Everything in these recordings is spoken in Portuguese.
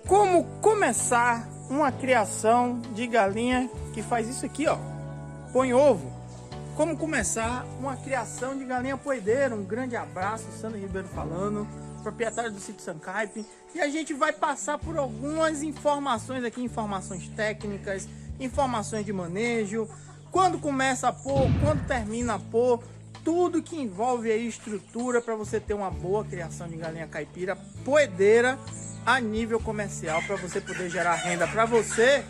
Como começar uma criação de galinha que faz isso aqui, ó, põe ovo. Como começar uma criação de galinha poedeira. Um grande abraço, Sandro Ribeiro falando, proprietário do sítio Sancaipe. E a gente vai passar por algumas informações aqui, informações técnicas, informações de manejo, quando começa a pôr, quando termina a pôr, tudo que envolve aí estrutura para você ter uma boa criação de galinha caipira poedeira a nível comercial, para você poder gerar renda para você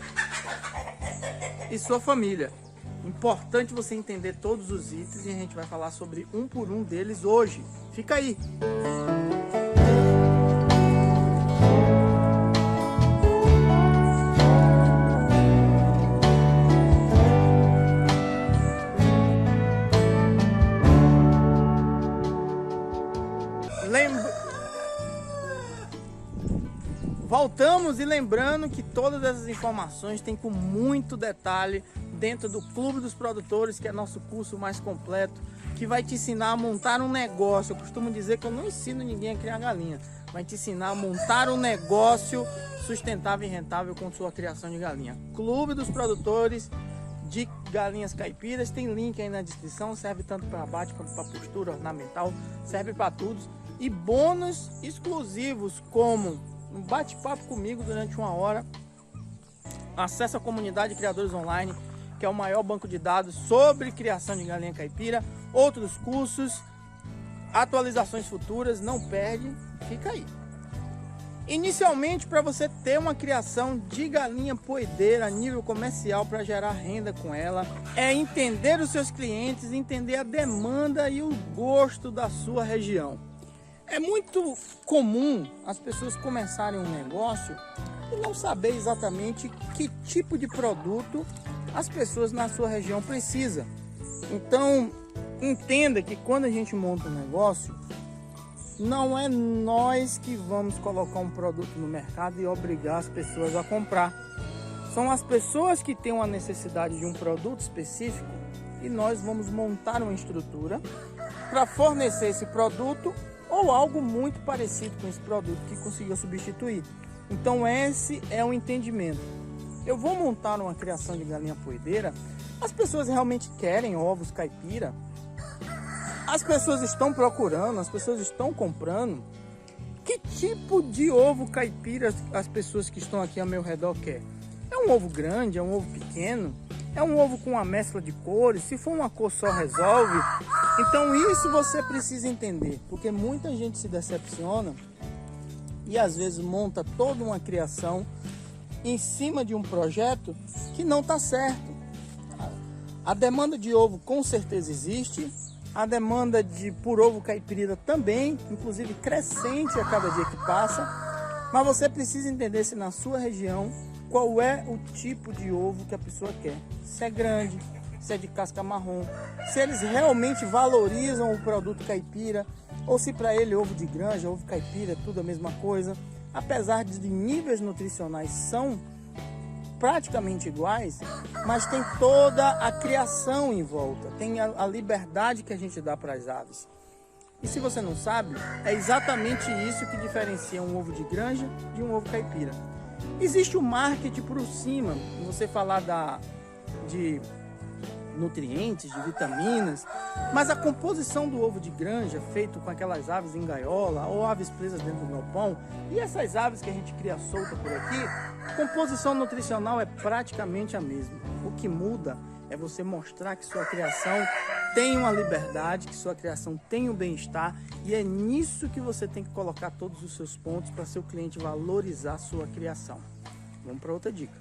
e sua família. Importante você entender todos os itens e a gente vai falar sobre um por um deles hoje. Fica aí! Voltamos e lembrando que todas essas informações tem com muito detalhe dentro do Clube dos Produtores, que é nosso curso mais completo, que vai te ensinar a montar um negócio. Eu costumo dizer que eu não ensino ninguém a criar galinha, vai te ensinar a montar um negócio sustentável e rentável com sua criação de galinha. Clube dos Produtores de Galinhas Caipiras, tem link aí na descrição, serve tanto para abate quanto para postura ornamental, serve para tudo. E bônus exclusivos como um bate-papo comigo durante 1 hora, acesso à comunidade de criadores online, que é o maior banco de dados sobre criação de galinha caipira, outros cursos, atualizações futuras, não perde, fica aí. Inicialmente, para você ter uma criação de galinha poedeira a nível comercial para gerar renda com ela, é entender os seus clientes, entender a demanda e o gosto da sua região. É muito comum as pessoas começarem um negócio e não saber exatamente que tipo de produto as pessoas na sua região precisam. Então, entenda que quando a gente monta um negócio, não é nós que vamos colocar um produto no mercado e obrigar as pessoas a comprar. São as pessoas que têm uma necessidade de um produto específico e nós vamos montar uma estrutura para fornecer esse produto ou algo muito parecido com esse produto que conseguiu substituir. Então esse é o entendimento. Eu vou montar uma criação de galinha poedeira, as pessoas realmente querem ovos caipira, as pessoas estão procurando, as pessoas estão comprando. Que tipo de ovo caipira as pessoas que estão aqui ao meu redor querem? É um ovo grande, é um ovo pequeno? É um ovo com uma mescla de cores? Se for uma cor só resolve? Então isso você precisa entender, porque muita gente se decepciona e às vezes monta toda uma criação em cima de um projeto que não está certo. A demanda de ovo com certeza existe, a demanda por ovo caipira também, inclusive crescente a cada dia que passa, mas você precisa entender se na sua região qual é o tipo de ovo que a pessoa quer. Se é grande, se é de casca marrom, se eles realmente valorizam o produto caipira, ou se para ele ovo de granja, ovo caipira, é tudo a mesma coisa. Apesar de níveis nutricionais são praticamente iguais, mas tem toda a criação em volta, tem a liberdade que a gente dá para as aves. E se você não sabe, é exatamente isso que diferencia um ovo de granja de um ovo caipira. Existe o marketing por cima, você falar de nutrientes, de vitaminas, mas a composição do ovo de granja, feito com aquelas aves em gaiola ou aves presas dentro do galpão, e essas aves que a gente cria solta por aqui, a composição nutricional é praticamente a mesma. O que muda é você mostrar que sua criação tem uma liberdade, que sua criação tem um bem-estar, e é nisso que você tem que colocar todos os seus pontos para seu cliente valorizar a sua criação. Vamos para outra dica.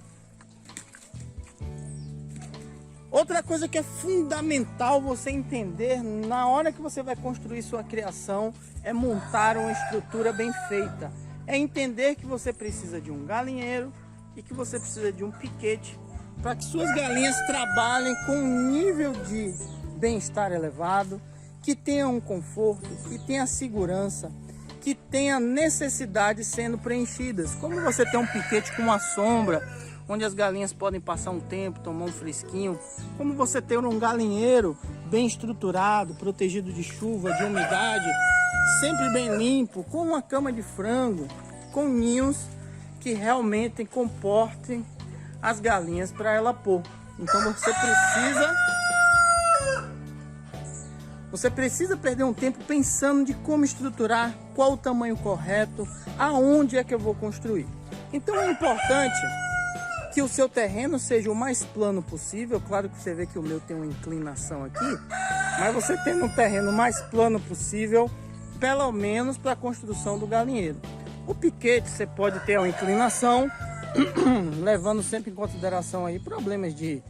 Outra coisa que é fundamental você entender na hora que você vai construir sua criação é montar uma estrutura bem feita. É entender que você precisa de um galinheiro e que você precisa de um piquete para que suas galinhas trabalhem com um nível de bem-estar elevado, que tenha um conforto, que tenha segurança, que tenha necessidades sendo preenchidas. Como você tem um piquete com uma sombra, onde as galinhas podem passar um tempo, tomar um fresquinho, como você ter um galinheiro bem estruturado, protegido de chuva, de umidade, sempre bem limpo, com uma cama de frango, com ninhos que realmente comportem as galinhas para ela pôr. Então você precisa perder um tempo pensando de como estruturar, qual o tamanho correto, aonde é que eu vou construir. Então é importante que o seu terreno seja o mais plano possível. Claro que você vê que o meu tem uma inclinação aqui, mas você tendo um terreno mais plano possível, pelo menos para a construção do galinheiro. O piquete você pode ter uma inclinação, levando sempre em consideração aí problemas de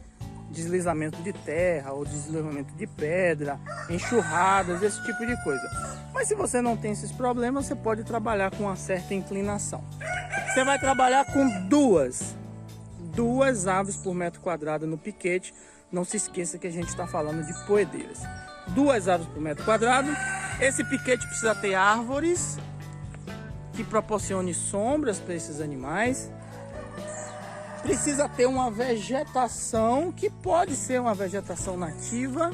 deslizamento de terra ou deslizamento de pedra, enxurradas, esse tipo de coisa. Mas se você não tem esses problemas, você pode trabalhar com uma certa inclinação. Você vai trabalhar com duas aves por metro quadrado no piquete. Não se esqueça que a gente está falando de poedeiras. 2 aves por metro quadrado. Esse piquete precisa ter árvores que proporcione sombras para esses animais. Precisa ter uma vegetação que pode ser uma vegetação nativa,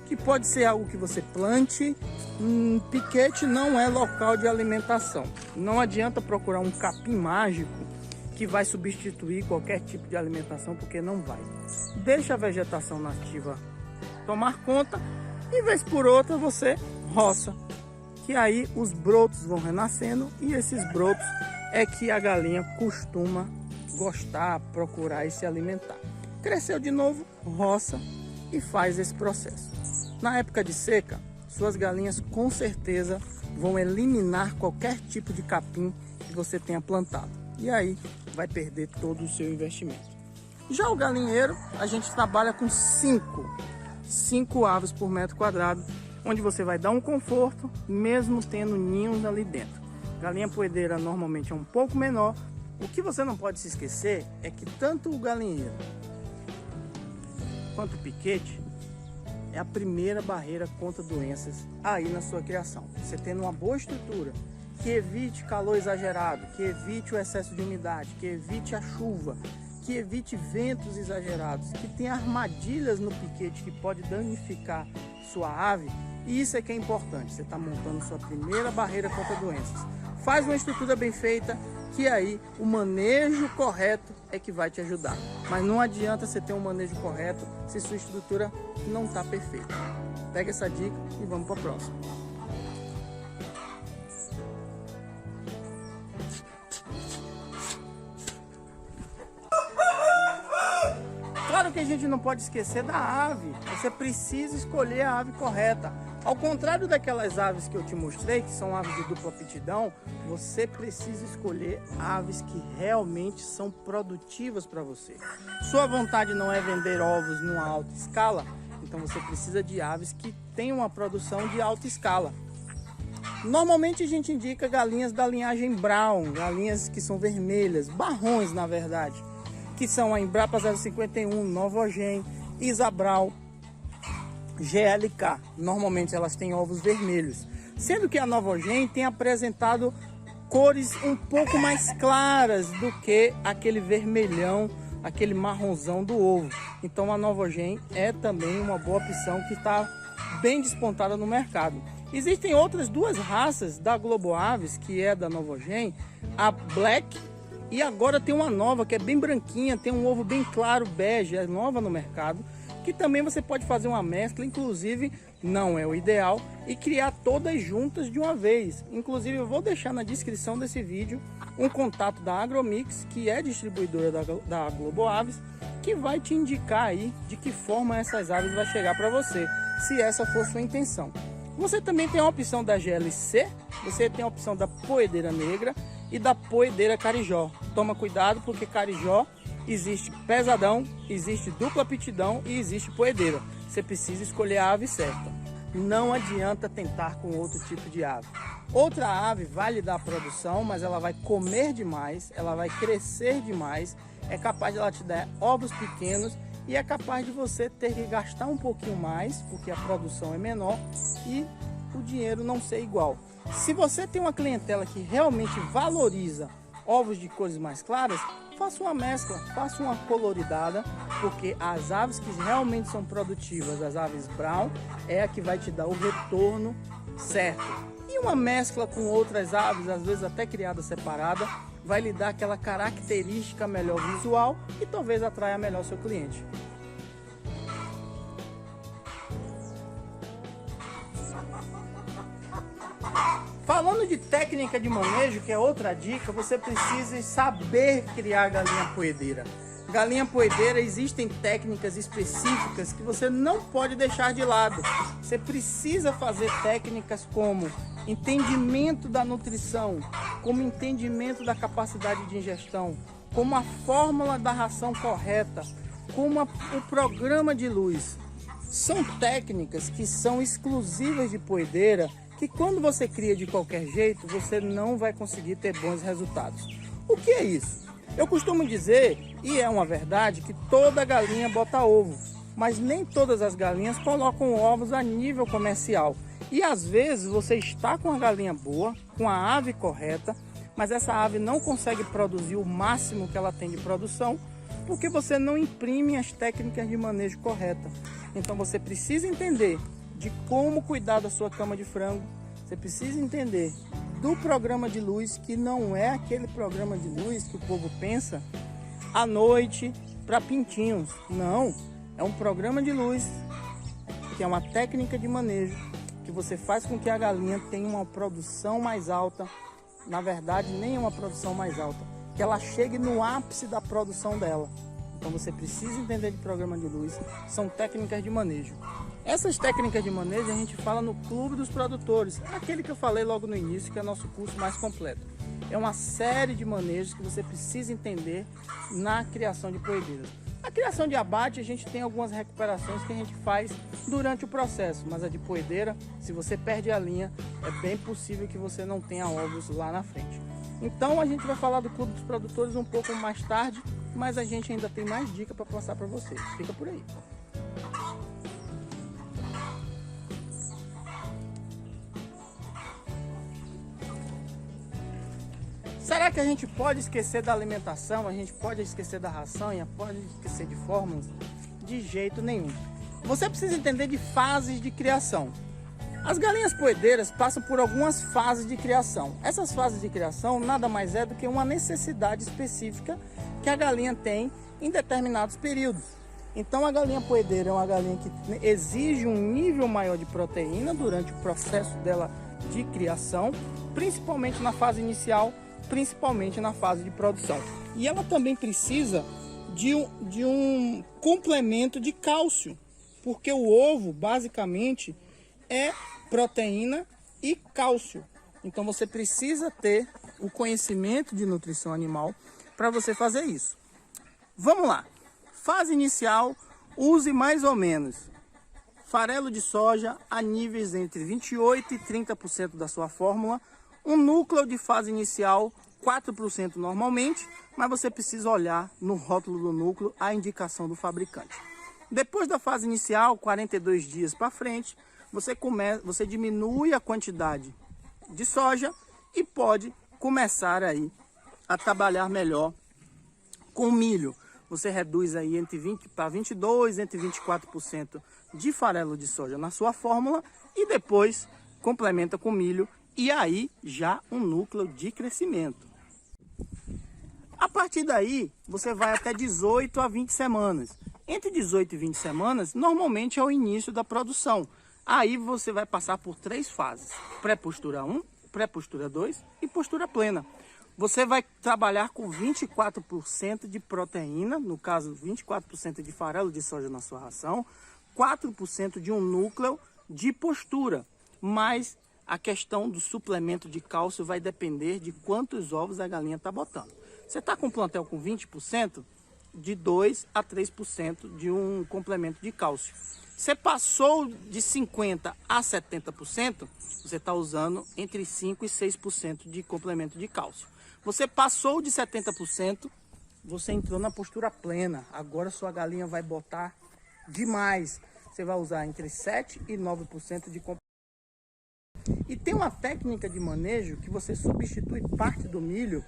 que pode ser algo que você plante. Piquete não é local de alimentação. Não adianta procurar um capim mágico que vai substituir qualquer tipo de alimentação, porque não vai. Deixa a vegetação nativa tomar conta e vez por outra você roça, que aí os brotos vão renascendo e esses brotos é que a galinha costuma gostar, procurar e se alimentar. Cresceu de novo, roça e faz esse processo. Na época de seca, suas galinhas com certeza vão eliminar qualquer tipo de capim que você tenha plantado. E aí vai perder todo o seu investimento. Já o galinheiro, a gente trabalha com 5 aves por metro quadrado, onde você vai dar um conforto, mesmo tendo ninhos ali dentro. Galinha poedeira normalmente é um pouco menor. O que você não pode se esquecer é que tanto o galinheiro quanto o piquete é a primeira barreira contra doenças aí na sua criação. Você tendo uma boa estrutura, que evite calor exagerado, que evite o excesso de umidade, que evite a chuva, que evite ventos exagerados, que tenha armadilhas no piquete que pode danificar sua ave. E isso é que é importante, você está montando sua primeira barreira contra doenças. Faz uma estrutura bem feita, que aí o manejo correto é que vai te ajudar. Mas não adianta você ter um manejo correto se sua estrutura não está perfeita. Pega essa dica e vamos para a próxima. Claro que a gente não pode esquecer da ave. Você precisa escolher a ave correta. Ao contrário daquelas aves que eu te mostrei, que são aves de dupla aptidão, você precisa escolher aves que realmente são produtivas para você. Sua vontade não é vender ovos numa alta escala, então você precisa de aves que tenham uma produção de alta escala. Normalmente a gente indica galinhas da linhagem Brown, galinhas que são vermelhas, barrões na verdade, que são a Embrapa 051, Novogen, Isabral, GLK. Normalmente elas têm ovos vermelhos, sendo que a Novogen tem apresentado cores um pouco mais claras do que aquele vermelhão, aquele marronzão do ovo. Então a Novogen é também uma boa opção que está bem despontada no mercado. Existem outras 2 raças da Globo Aves, que é da Novogen, a Black, e agora tem uma nova que é bem branquinha, tem um ovo bem claro, bege, é nova no mercado, que também você pode fazer uma mescla, inclusive não é o ideal, e criar todas juntas de uma vez. Inclusive eu vou deixar na descrição desse vídeo um contato da Agromix, que é distribuidora da Globo Aves, que vai te indicar aí de que forma essas aves vai chegar para você, se essa for sua intenção. Você também tem a opção da GLC, você tem a opção da poedeira negra e da poedeira carijó. Toma cuidado, porque carijó existe pesadão, existe dupla aptidão e existe poedeira. Você precisa escolher a ave certa. Não adianta tentar com outro tipo de ave. Outra ave vai lhe dar produção, mas ela vai comer demais, ela vai crescer demais, é capaz de ela te dar ovos pequenos e é capaz de você ter que gastar um pouquinho mais, porque a produção é menor e o dinheiro não ser igual. Se você tem uma clientela que realmente valoriza ovos de cores mais claras, faça uma mescla, faça uma coloridada, porque as aves que realmente são produtivas, as aves Brown, é a que vai te dar o retorno certo. E uma mescla com outras aves, às vezes até criada separada, vai lhe dar aquela característica melhor visual e talvez atraia melhor seu cliente. Falando de técnica de manejo, que é outra dica, você precisa saber criar galinha poedeira. Galinha poedeira, existem técnicas específicas que você não pode deixar de lado. Você precisa fazer técnicas como entendimento da nutrição, como entendimento da capacidade de ingestão, como a fórmula da ração correta, como o programa de luz. São técnicas que são exclusivas de poedeira, que quando você cria de qualquer jeito, você não vai conseguir ter bons resultados. O que é isso? Eu costumo dizer, e é uma verdade, que toda galinha bota ovo, mas nem todas as galinhas colocam ovos a nível comercial. E às vezes você está com a galinha boa, com a ave correta, mas essa ave não consegue produzir o máximo que ela tem de produção, porque você não imprime as técnicas de manejo correta. Então você precisa entender de como cuidar da sua cama de frango, você precisa entender do programa de luz, que não é aquele programa de luz que o povo pensa à noite para pintinhos. Não, é um programa de luz que é uma técnica de manejo que você faz com que a galinha tenha uma produção mais alta. Na verdade, nem uma produção mais alta, que ela chegue no ápice da produção dela. Então você precisa entender de programa de luz, são técnicas de manejo. Essas técnicas de manejo a gente fala no Clube dos Produtores, aquele que eu falei logo no início, que é nosso curso mais completo. É uma série de manejos que você precisa entender na criação de poedeiras. A criação de abate, a gente tem algumas recuperações que a gente faz durante o processo, mas a de poedeira, se você perde a linha, é bem possível que você não tenha ovos lá na frente. Então a gente vai falar do Clube dos Produtores um pouco mais tarde, mas a gente ainda tem mais dicas para passar para vocês. Fica por aí. Será que a gente pode esquecer da alimentação? A gente pode esquecer da ração e pode esquecer de fórmulas? De jeito nenhum. Você precisa entender de fases de criação. As galinhas poedeiras passam por algumas fases de criação. Essas fases de criação nada mais é do que uma necessidade específica que a galinha tem em determinados períodos. Então a galinha poedeira é uma galinha que exige um nível maior de proteína durante o processo dela de criação, principalmente na fase inicial, principalmente na fase de produção. E ela também precisa de um complemento de cálcio, porque o ovo basicamente é proteína e cálcio. Então você precisa ter o conhecimento de nutrição animal para você fazer isso. Vamos lá. Fase inicial, use mais ou menos farelo de soja a níveis entre 28% e 30% da sua fórmula. Um núcleo de fase inicial, 4% normalmente, mas você precisa olhar no rótulo do núcleo a indicação do fabricante. Depois da fase inicial, 42 dias para frente, você diminui a quantidade de soja e pode começar aí a trabalhar melhor com milho. Você reduz aí entre 20 para 22, entre 24% de farelo de soja na sua fórmula e depois complementa com milho. E aí já um núcleo de crescimento. A partir daí, você vai até 18 a 20 semanas. Entre 18 e 20 semanas, normalmente é o início da produção. Aí você vai passar por 3 fases. Pré-postura 1, pré-postura 2 e postura plena. Você vai trabalhar com 24% de proteína, no caso 24% de farelo de soja na sua ração, 4% de um núcleo de postura, mas a questão do suplemento de cálcio vai depender de quantos ovos a galinha está botando. Você está com um plantel com 20%, de 2 a 3% de um complemento de cálcio. Você passou de 50% a 70%, você está usando entre 5% e 6% de complemento de cálcio. Você passou de 70%, você entrou na postura plena. Agora sua galinha vai botar demais. Você vai usar entre 7% e 9% de complemento. E tem uma técnica de manejo que você substitui parte do milho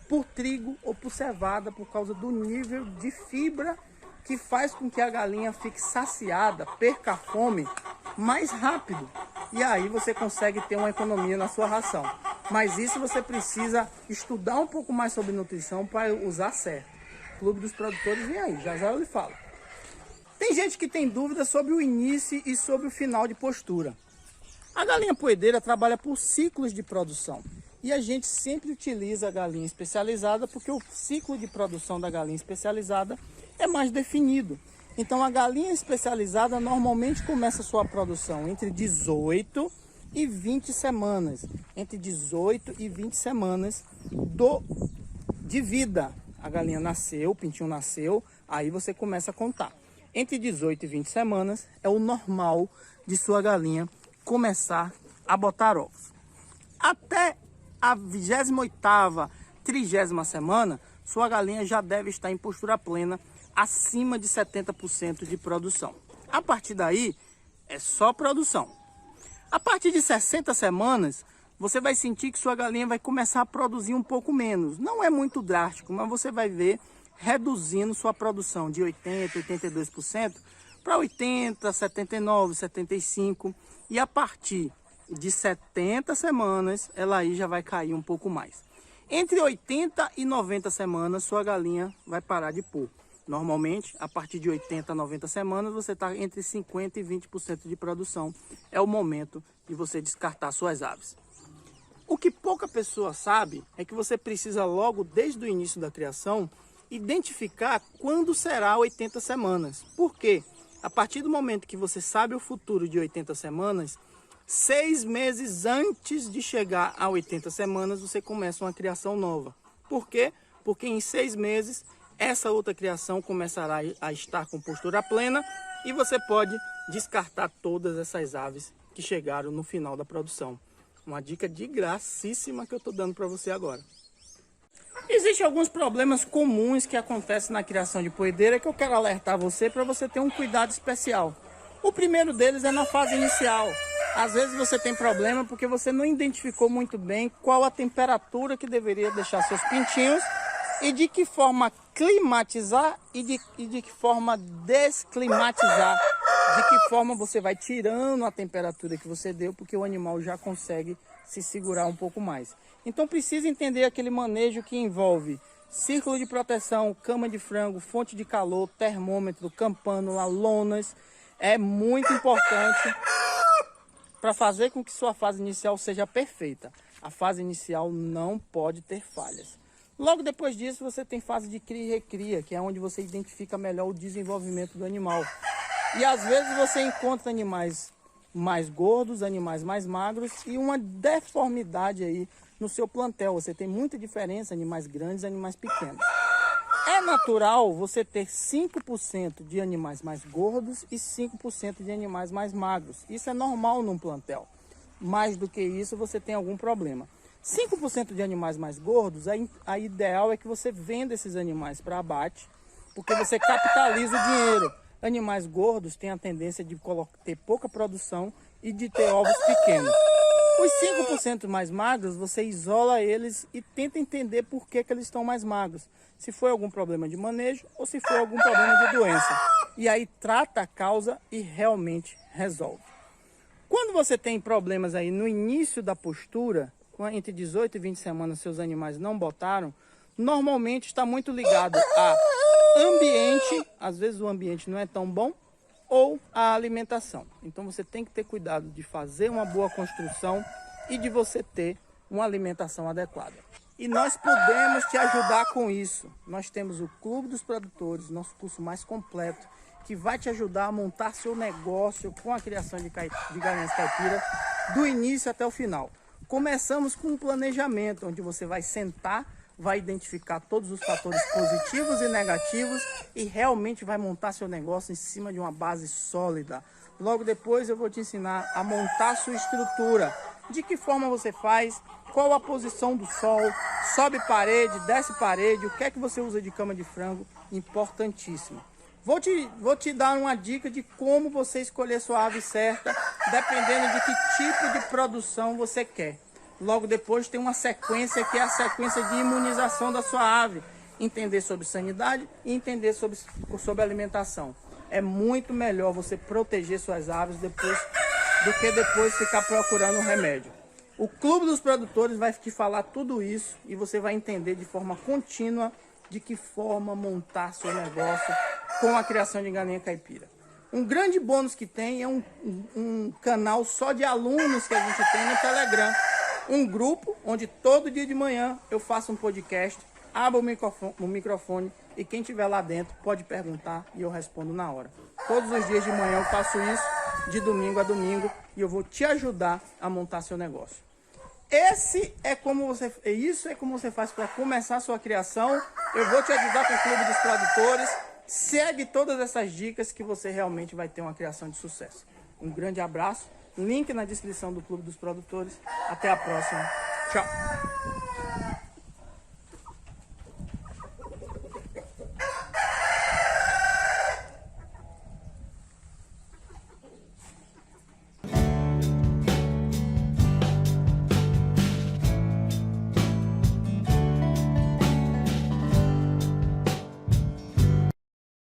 por trigo ou por cevada por causa do nível de fibra que faz com que a galinha fique saciada, perca a fome mais rápido. e aí você consegue ter uma economia na sua ração. Mas isso você precisa estudar um pouco mais sobre nutrição para usar certo. O Clube dos Produtores vem aí, já já eu lhe falo. Tem gente que tem dúvidas sobre o início e sobre o final de postura. A galinha poedeira trabalha por ciclos de produção. E a gente sempre utiliza a galinha especializada porque o ciclo de produção da galinha especializada é mais definido. Então a galinha especializada normalmente começa a sua produção entre 18 e 20 semanas. Entre 18 e 20 semanas de vida. A galinha nasceu, o pintinho nasceu, aí você começa a contar. Entre 18 e 20 semanas é o normal de sua galinha começar a botar ovos. Até a 28ª, 30ª semana, sua galinha já deve estar em postura plena, acima de 70% de produção. A partir daí, é só produção. A partir de 60 semanas, você vai sentir que sua galinha vai começar a produzir um pouco menos. Não é muito drástico, mas você vai ver reduzindo sua produção de 80%, 82% para 80%, 79%, 75%. E a partir de 70 semanas, ela aí já vai cair um pouco mais. Entre 80 e 90 semanas, sua galinha vai parar de pôr. Normalmente, a partir de 80 a 90 semanas, você está entre 50% e 20% de produção. É o momento de você descartar suas aves. O que pouca pessoa sabe é que você precisa logo, desde o início da criação, identificar quando será 80 semanas. Por quê? A partir do momento que você sabe o futuro de 80 semanas, 6 meses antes de chegar a 80 semanas, você começa uma criação nova. Por quê? Porque em 6 meses, essa outra criação começará a estar com postura plena e você pode descartar todas essas aves que chegaram no final da produção. Uma dica de gracíssima que eu estou dando para você agora. Existem alguns problemas comuns que acontecem na criação de poedeira que eu quero alertar você para você ter um cuidado especial. O primeiro deles é na fase inicial. Às vezes você tem problema porque você não identificou muito bem qual a temperatura que deveria deixar seus pintinhos e de que forma climatizar e de que forma desclimatizar. De que forma você vai tirando a temperatura que você deu, porque o animal já consegue se segurar um pouco mais. Então precisa entender aquele manejo que envolve círculo de proteção, cama de frango, fonte de calor, termômetro, campânula, lonas. É muito importante para fazer com que sua fase inicial seja perfeita. A fase inicial não pode ter falhas. Logo depois disso você tem fase de cria e recria, que é onde você identifica melhor o desenvolvimento do animal. E às vezes você encontra animais mais gordos, animais mais magros e uma deformidade aí no seu plantel. Você tem muita diferença, animais grandes e animais pequenos. É natural você ter 5% de animais mais gordos e 5% de animais mais magros. Isso é normal num plantel. Mais do que isso, você tem algum problema. 5% de animais mais gordos, a ideal é que você venda esses animais para abate, porque você capitaliza o dinheiro. Animais gordos têm a tendência de ter pouca produção e de ter ovos pequenos. Os 5% mais magros, você isola eles e tenta entender por que eles estão mais magros. Se foi algum problema de manejo ou se foi algum problema de doença. E aí trata a causa e realmente resolve. Quando você tem problemas aí no início da postura, entre 18 e 20 semanas seus animais não botaram, normalmente está muito ligado a ambiente, às vezes o ambiente não é tão bom, ou a alimentação. Então você tem que ter cuidado de fazer uma boa construção e de você ter uma alimentação adequada. E nós podemos te ajudar com isso. Nós temos o Clube dos Produtores, nosso curso mais completo, que vai te ajudar a montar seu negócio com a criação de galinhas caipira do início até o final. Começamos com um planejamento, onde você vai sentar, vai identificar todos os fatores positivos e negativos e realmente vai montar seu negócio em cima de uma base sólida. Logo depois eu vou te ensinar a montar sua estrutura. De que forma você faz, qual a posição do sol, sobe parede, desce parede, o que é que você usa de cama de frango, importantíssimo. Vou te dar uma dica de como você escolher sua ave certa, dependendo de que tipo de produção você quer. Logo depois tem uma sequência que é a sequência de imunização da sua ave. Entender sobre sanidade e entender sobre alimentação. É muito melhor você proteger suas aves depois do que depois ficar procurando um remédio. O Clube dos Produtores vai te falar tudo isso e você vai entender de forma contínua de que forma montar seu negócio com a criação de galinha caipira. Um grande bônus que tem é um canal só de alunos que a gente tem no Telegram. Um grupo onde todo dia de manhã eu faço um podcast, abro o microfone e quem estiver lá dentro pode perguntar e eu respondo na hora. Todos os dias de manhã eu faço isso, de domingo a domingo, e eu vou te ajudar a montar seu negócio. Isso é como você faz para começar a sua criação. Eu vou te ajudar com o Clube dos Produtores. Segue todas essas dicas que você realmente vai ter uma criação de sucesso. Um grande abraço. Link na descrição do Clube dos Produtores. Até a próxima. Tchau.